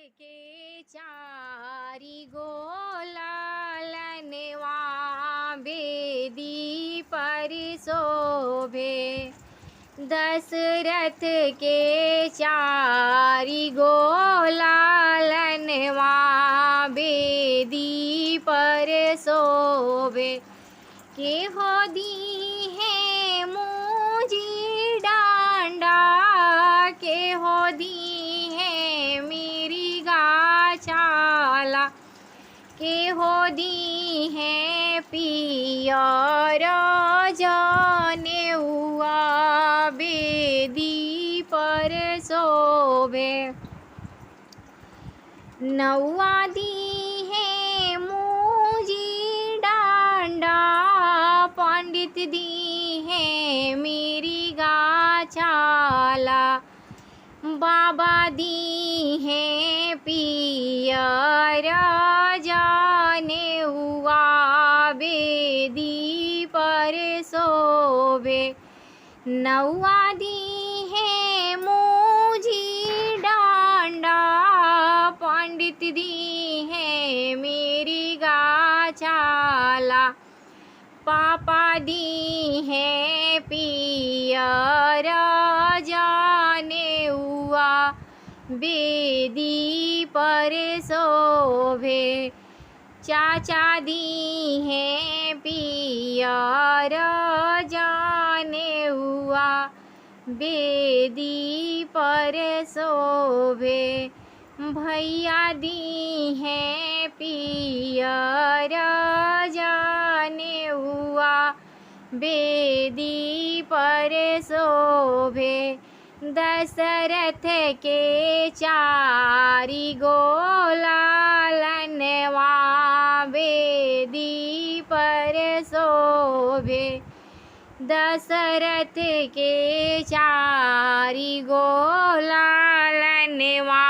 के चारि गो लालनवा बेदी पर शोभे। दशरथ के चारि गो लालनवा बेदी पर शोभे। के हो दी है मुझी डांडा, के हो दी है मेरी गाछाला, के हो दी है पियर जनेउआ बेदी पर शोभे। नौआ दी है मुझी डांडा, पंडित दी है मेरी गाछाला, बाबा दी है पियर जनेउआ बेदी पर शोभे। नौआ दी है मुझी डांडा, पंडित दी है मेरी गाछाला, पापा दी है पियर जनेउआ बेदी पर शोभे। चाचा दी है पियर जनेउआ बेदी पर शोभे। भैया दी है पियर जनेउआ बेदी पर शोभे। दशरथ के चारि गो लालनवा बेदी पर शोभे। दशरथ के चारि गो लालनवा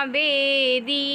बेदी